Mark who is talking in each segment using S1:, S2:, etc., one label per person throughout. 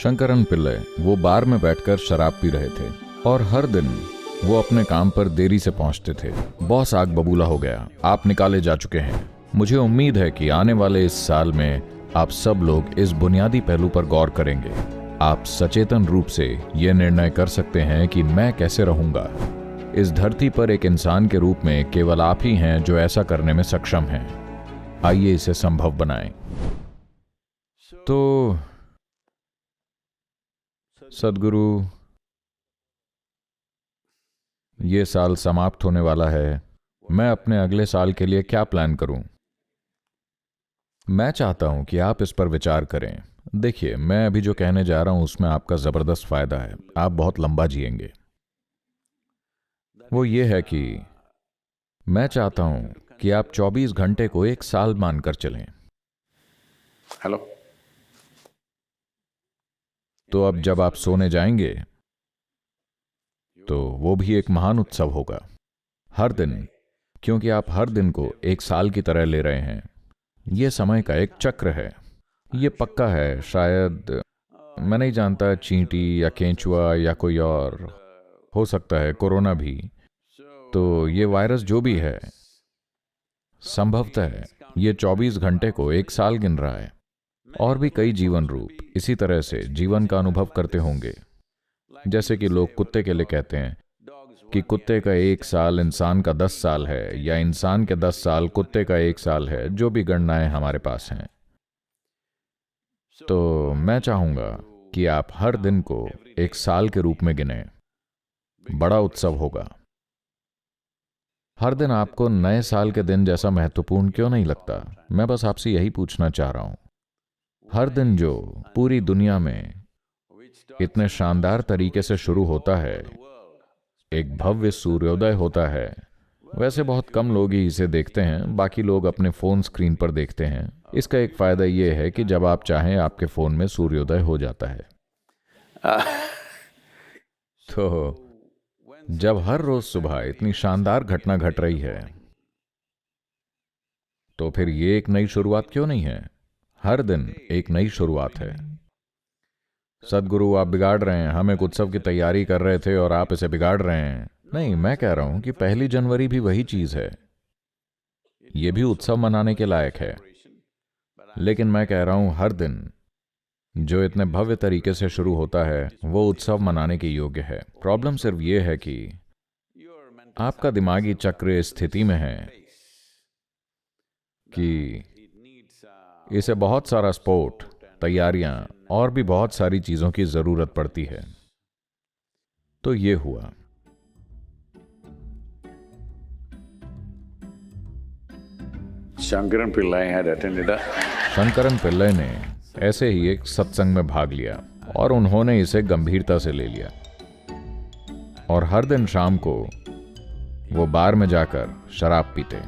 S1: शंकरन पिल्लई वो बार में बैठकर शराब पी रहे थे और हर दिन वो अपने काम पर देरी से पहुंचते थे। बॉस आग बबूला हो गया, आप निकाले जा चुके हैं। मुझे उम्मीद है कि आने वाले इस साल में आप सब लोग इस बुनियादी पहलू पर गौर करेंगे। आप सचेतन रूप से ये निर्णय कर सकते हैं कि मैं कैसे रहूंगा। इस धरती पर एक इंसान के रूप में केवल आप ही हैं जो ऐसा करने में सक्षम हैं। आइए इसे संभव बनाएं। तो सद्गुरु, ये साल समाप्त होने वाला है। मैं अपने अगले साल के लिए क्या प्लान करूं? मैं चाहता हूं कि आप इस पर विचार करें। देखिए, मैं अभी जो कहने जा रहा हूं उसमें आपका जबरदस्त फायदा है। आप बहुत लंबा जिएंगे। वो ये है कि मैं चाहता हूं कि आप 24 घंटे को एक साल मानकर चलें।
S2: हेलो।
S1: तो अब जब आप सोने जाएंगे तो वो भी एक महान उत्सव होगा। हर दिन, क्योंकि आप हर दिन को एक साल की तरह ले रहे हैं। ये समय का एक चक्र है। ये पक्का है, शायद मैं नहीं जानता, चींटी या केंचुआ या कोई और हो सकता है, कोरोना भी। तो ये वायरस जो भी है, संभवतः ये 24 घंटे को एक साल गिन रहा है। और भी कई जीवन रूप इसी तरह से जीवन का अनुभव करते होंगे। जैसे कि लोग कुत्ते के लिए कहते हैं कि कुत्ते का एक साल इंसान का 10 साल है, या इंसान के 10 साल कुत्ते का एक साल है। जो भी गणनाएं हमारे पास हैं। तो मैं चाहूंगा कि आप हर दिन को एक साल के रूप में गिनें। बड़ा उत्सव होगा। हर दिन आपको नए साल के दिन जैसा महत्वपूर्ण क्यों नहीं लगता? मैं बस आपसे यही पूछना चाह रहा हूं। हर दिन जो पूरी दुनिया में इतने शानदार तरीके से शुरू होता है, एक भव्य सूर्योदय होता है। वैसे बहुत कम लोग ही इसे देखते हैं, बाकी लोग अपने फोन स्क्रीन पर देखते हैं। इसका एक फायदा यह है कि जब आप चाहें आपके फोन में सूर्योदय हो जाता है। तो जब हर रोज सुबह इतनी शानदार घटना घट रही है, तो फिर ये एक नई शुरुआत क्यों नहीं है? हर दिन एक नई शुरुआत है। सद्गुरु, आप बिगाड़ रहे हैं। हम एक उत्सव की तैयारी कर रहे थे और आप इसे बिगाड़ रहे हैं। नहीं, मैं कह रहा हूं कि 1 जनवरी भी वही चीज है। यह भी उत्सव मनाने के लायक है। लेकिन मैं कह रहा हूं हर दिन जो इतने भव्य तरीके से शुरू होता है, वो उत्सव मनाने के योग्य है। प्रॉब्लम सिर्फ ये है कि आपका दिमागी चक्र इस स्थिति में है कि इसे बहुत सारा स्पोर्ट, तैयारियां और भी बहुत सारी चीजों की जरूरत पड़ती है। तो ये हुआ।
S2: Shankaran Pillai had attended a
S1: Shankaran Pillai ने ऐसे ही एक सत्संग में भाग लिया और उन्होंने इसे गंभीरता से ले लिया। और हर दिन शाम को वो बार में जाकर शराब पीते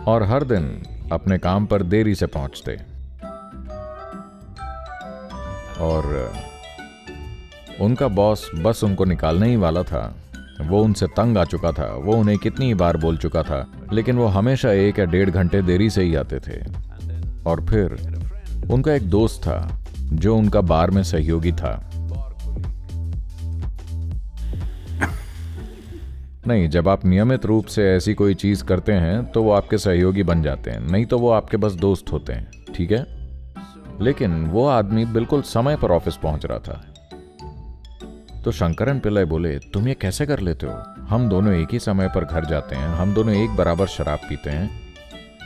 S1: और हर दिन अपने काम पर देरी से पहुंचते। और उनका बॉस बस उनको निकालने ही वाला था। वो उनसे तंग आ चुका था। वो उन्हें कितनी ही बार बोल चुका था, लेकिन वो हमेशा 1 या 1.5 घंटे देरी से ही आते थे। और फिर उनका एक दोस्त था जो उनका बार में सहयोगी था। नहीं, जब आप नियमित रूप से ऐसी कोई चीज करते हैं तो वो आपके सहयोगी बन जाते हैं, नहीं तो वो आपके बस दोस्त होते हैं। ठीक है? लेकिन वो आदमी बिल्कुल समय पर ऑफिस पहुंच रहा था। तो शंकरन पिल्लई बोले, तुम ये कैसे कर लेते हो? हम दोनों एक ही समय पर घर जाते हैं, हम दोनों एक बराबर शराब पीते हैं,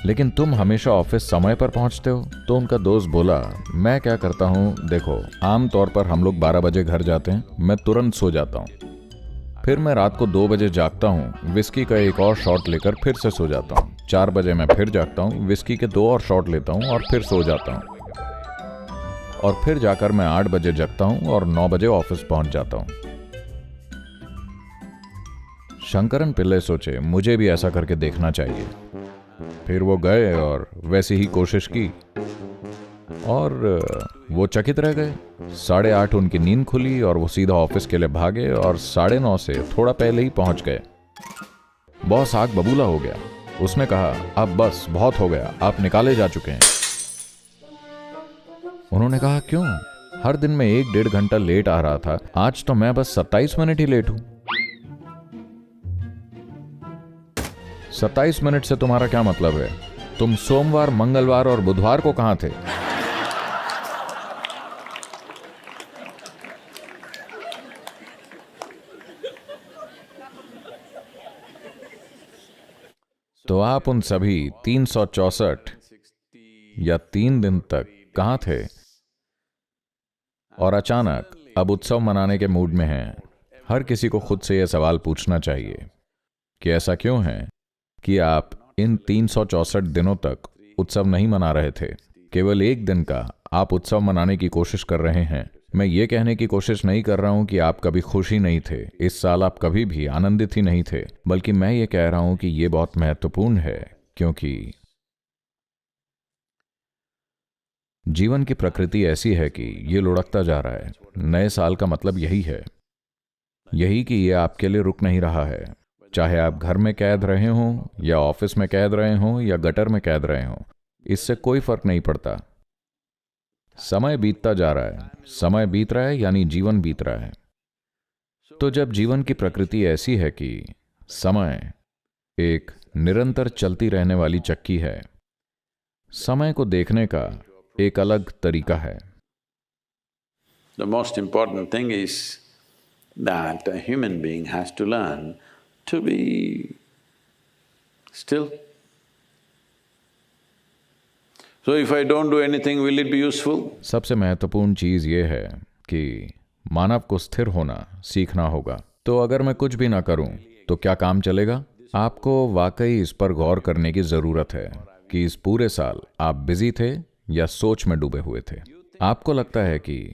S1: लेकिन तुम हमेशा ऑफिस समय पर पहुंचते हो। तो उनका दोस्त बोला, मैं क्या करता हूं, देखो, आमतौर पर हम लोग 12 बजे घर जाते हैं, मैं तुरंत सो जाता हूं। फिर मैं रात को 2 बजे जागता हूं, विस्की का एक और शॉट लेकर फिर से सो जाता हूं। 4 बजे मैं फिर जागता हूं, विस्की के 2 और शॉट लेता हूं और फिर सो जाता हूं। और फिर जाकर मैं 8 बजे जगता हूं और 9 बजे ऑफिस पहुंच जाता हूं। शंकरन पिल्लई सोचे, मुझे भी ऐसा करके देखना चाहिए। फिर वो गए और वैसी ही कोशिश की और वो चकित रह गए। 8:30 उनकी नींद खुली और वो सीधा ऑफिस के लिए भागे और 9:30 से थोड़ा पहले ही पहुंच गए। बॉस आग बबूला हो गया। उसने कहा, अब बस बहुत हो गया, आप निकाले जा चुके हैं। उन्होंने कहा, क्यों? हर दिन मैं 1-1.5 घंटा लेट आ रहा था, आज तो मैं बस 27 मिनट ही लेट हूं। 27 मिनट से तुम्हारा क्या मतलब है? तुम सोमवार, मंगलवार और बुधवार को कहां थे? तो आप उन सभी 364 या 3 दिन तक कहां थे? और अचानक अब उत्सव मनाने के मूड में हैं। हर किसी को खुद से यह सवाल पूछना चाहिए कि ऐसा क्यों है कि आप इन 364 दिनों तक उत्सव नहीं मना रहे थे। केवल एक दिन का आप उत्सव मनाने की कोशिश कर रहे हैं। मैं ये कहने की कोशिश नहीं कर रहा हूं कि आप कभी खुश ही नहीं थे, इस साल आप कभी भी आनंदित ही नहीं थे, बल्कि मैं ये कह रहा हूं कि ये बहुत महत्वपूर्ण है, क्योंकि जीवन की प्रकृति ऐसी है कि ये लुढ़कता जा रहा है। नए साल का मतलब यही है, यही कि ये आपके लिए रुक नहीं रहा है। चाहे आप घर में कैद रहे हों या ऑफिस में कैद रहे हों या गटर में कैद रहे हों, इससे कोई फर्क नहीं पड़ता। समय बीतता जा रहा है, समय बीत रहा है यानी जीवन बीत रहा है। तो जब जीवन की प्रकृति ऐसी है कि समय एक निरंतर चलती रहने वाली चक्की है, समय को देखने का एक अलग तरीका है।
S2: The most important thing is that a human being has to learn to be still. So if I don't do anything, will it be useful?
S1: सबसे महत्वपूर्ण चीज ये है कि मानव को स्थिर होना सीखना होगा। तो अगर मैं कुछ भी ना करूं तो क्या काम चलेगा? आपको वाकई इस पर गौर करने की जरूरत है कि इस पूरे साल आप बिजी थे या सोच में डूबे हुए थे। आपको लगता है कि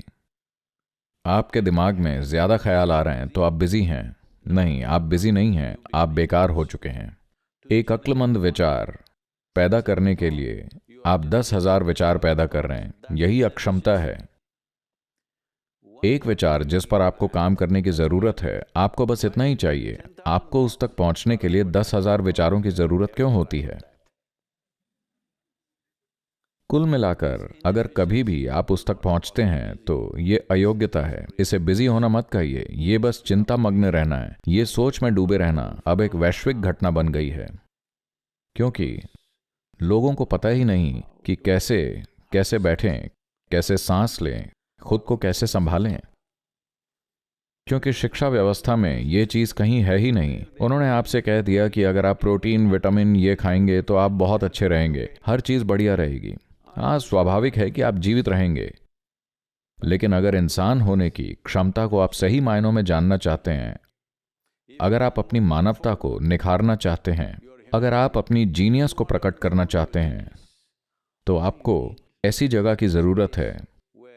S1: आपके दिमाग में ज्यादा ख्याल आ रहे हैं तो आप बिजी हैं। नहीं, आप बिजी नहीं हैं, आप बेकार हो चुके हैं। एक अक्लमंद विचार पैदा करने के लिए आप 10,000 विचार पैदा कर रहे हैं, यही अक्षमता है। एक विचार जिस पर आपको काम करने की जरूरत है, आपको बस इतना ही चाहिए। आपको उस तक पहुंचने के लिए 10,000 विचारों की जरूरत क्यों होती है? कुल मिलाकर अगर कभी भी आप उस तक पहुंचते हैं तो ये अयोग्यता है। इसे बिजी होना मत कहिए, ये बस चिंता मग्न रहना है। ये सोच में डूबे रहना अब एक वैश्विक घटना बन गई है, क्योंकि लोगों को पता ही नहीं कि कैसे कैसे बैठें, कैसे सांस लें, खुद को कैसे संभालें, क्योंकि शिक्षा व्यवस्था में ये चीज कहीं है ही नहीं। उन्होंने आपसे कह दिया कि अगर आप प्रोटीन, विटामिन ये खाएंगे तो आप बहुत अच्छे रहेंगे, हर चीज बढ़िया रहेगी। हाँ, स्वाभाविक है कि आप जीवित रहेंगे, लेकिन अगर इंसान होने की क्षमता को आप सही मायनों में जानना चाहते हैं, अगर आप अपनी मानवता को निखारना चाहते हैं, अगर आप अपनी जीनियस को प्रकट करना चाहते हैं, तो आपको ऐसी जगह की जरूरत है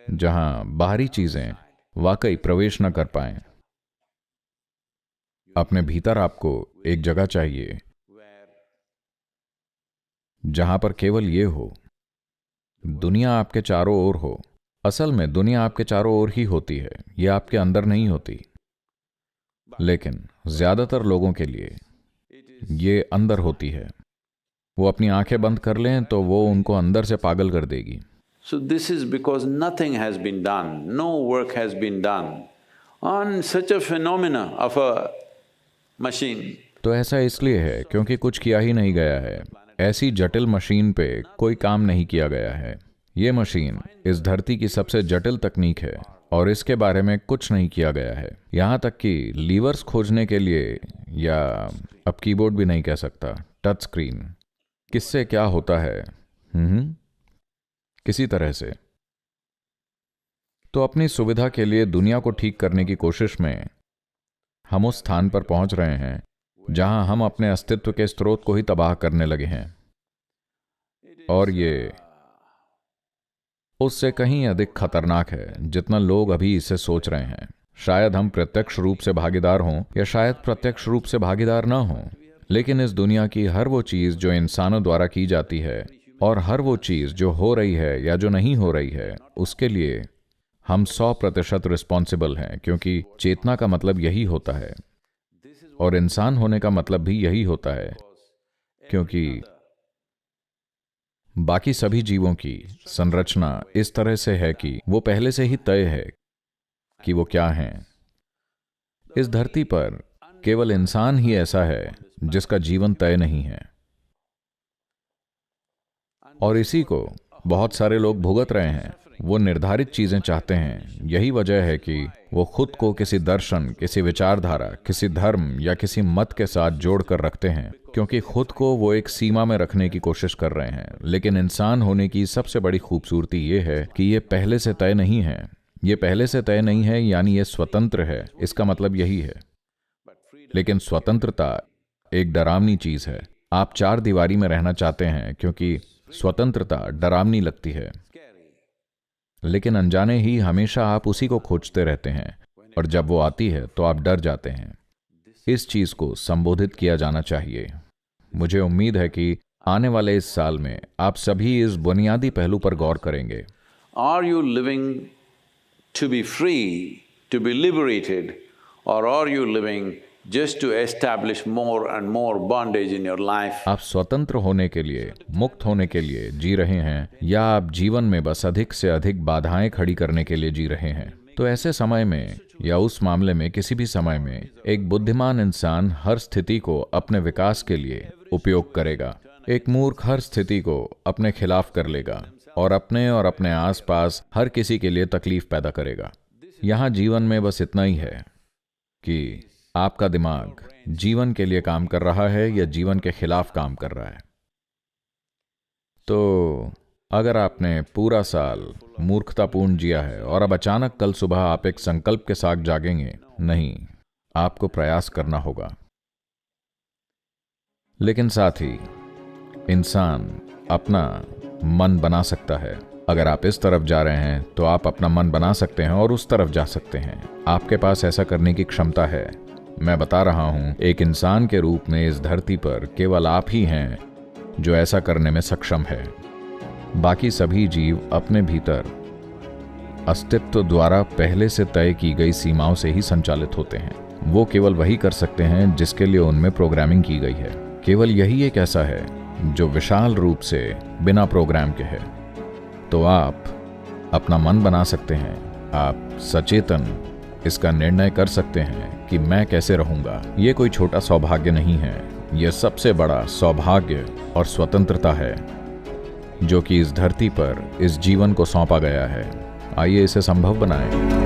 S1: जहां बाहरी चीजें वाकई प्रवेश न कर पाएं। अपने भीतर आपको एक जगह चाहिए जहां पर केवल ये हो, दुनिया आपके चारों ओर हो। असल में दुनिया आपके चारों ओर ही होती है, यह आपके अंदर नहीं होती, लेकिन ज्यादातर लोगों के लिए ये अंदर होती है। वो अपनी आंखें बंद कर लें तो वो उनको अंदर से पागल कर देगी।
S2: So this is because nothing has been done, no work has been done on such a phenomena of a machine.
S1: तो ऐसा इसलिए है क्योंकि कुछ किया ही नहीं गया है। ऐसी जटिल मशीन पे कोई काम नहीं किया गया है। ये मशीन इस धरती की सबसे जटिल तकनीक है और इसके बारे में कुछ नहीं किया गया है। यहां तक कि लीवर्स खोजने के लिए, या अब कीबोर्ड भी नहीं कह सकता, टच स्क्रीन, किससे क्या होता है, किसी तरह से। तो अपनी सुविधा के लिए दुनिया को ठीक करने की कोशिश में हम उस स्थान पर पहुंच रहे हैं जहां हम अपने अस्तित्व के स्रोत को ही तबाह करने लगे हैं, और ये उससे कहीं अधिक खतरनाक है जितना लोग अभी इसे सोच रहे हैं। शायद हम प्रत्यक्ष रूप से भागीदार हों या शायद प्रत्यक्ष रूप से भागीदार ना हों, लेकिन इस दुनिया की हर वो चीज जो इंसानों द्वारा की जाती है और हर वो चीज जो हो रही है या जो नहीं हो रही है, उसके लिए हम 100% रिस्पॉन्सिबल हैं, क्योंकि चेतना का मतलब यही होता है और इंसान होने का मतलब भी यही होता है, क्योंकि बाकी सभी जीवों की संरचना इस तरह से है कि वो पहले से ही तय है कि वो क्या हैं। इस धरती पर केवल इंसान ही ऐसा है जिसका जीवन तय नहीं है, और इसी को बहुत सारे लोग भुगत रहे हैं। वो निर्धारित चीजें चाहते हैं। यही वजह है कि वो खुद को किसी दर्शन, किसी विचारधारा, किसी धर्म या किसी मत के साथ जोड़कर रखते हैं, क्योंकि खुद को वो एक सीमा में रखने की कोशिश कर रहे हैं। लेकिन इंसान होने की सबसे बड़ी खूबसूरती ये है कि ये पहले से तय नहीं है। ये पहले से तय नहीं है यानी ये स्वतंत्र है, इसका मतलब यही है। लेकिन स्वतंत्रता एक डरावनी चीज है। आप चार दीवारी में रहना चाहते हैं क्योंकि स्वतंत्रता डरावनी लगती है, लेकिन अनजाने ही हमेशा आप उसी को खोजते रहते हैं, और जब वो आती है तो आप डर जाते हैं। इस चीज को संबोधित किया जाना चाहिए। मुझे उम्मीद है कि आने वाले इस साल में आप सभी इस बुनियादी पहलू पर गौर करेंगे।
S2: Are you living to be free, to be liberated, or are you living just to establish more and more bondage in your life?
S1: आप स्वतंत्र होने के लिए, मुक्त होने के लिए जी रहे हैं, या आप जीवन में बस अधिक से अधिक बाधाएं खड़ी करने के लिए जी रहे हैं? तो ऐसे समय में या उस मामले में किसी भी समय में एक बुद्धिमान इंसान हर स्थिति को अपने विकास के लिए उपयोग करेगा। एक मूर्ख हर स्थिति को अपने खिलाफ कर लेगा और अपने आसपास हर किसी के लिए तकलीफ पैदा करेगा। यहाँ जीवन में बस इतना ही है कि आपका दिमाग जीवन के लिए काम कर रहा है या जीवन के खिलाफ काम कर रहा है। तो अगर आपने पूरा साल मूर्खतापूर्ण जिया है और अब अचानक कल सुबह आप एक संकल्प के साथ जागेंगे, नहीं, आपको प्रयास करना होगा। लेकिन साथ ही इंसान अपना मन बना सकता है। अगर आप इस तरफ जा रहे हैं तो आप अपना मन बना सकते हैं और उस तरफ जा सकते हैं। आपके पास ऐसा करने की क्षमता है। मैं बता रहा हूं, एक इंसान के रूप में इस धरती पर केवल आप ही हैं जो ऐसा करने में सक्षम है। बाकी सभी जीव अपने भीतर अस्तित्व द्वारा पहले से तय की गई सीमाओं से ही संचालित होते हैं। वो केवल वही कर सकते हैं जिसके लिए उनमें प्रोग्रामिंग की गई है। केवल यही एक ऐसा है जो विशाल रूप से बिना प्रोग्राम के है। तो आप अपना मन बना सकते हैं। आप सचेतन इसका निर्णय कर सकते हैं कि मैं कैसे रहूंगा। ये कोई छोटा सौभाग्य नहीं है, यह सबसे बड़ा सौभाग्य और स्वतंत्रता है जो कि इस धरती पर इस जीवन को सौंपा गया है। आइए इसे संभव बनाएं।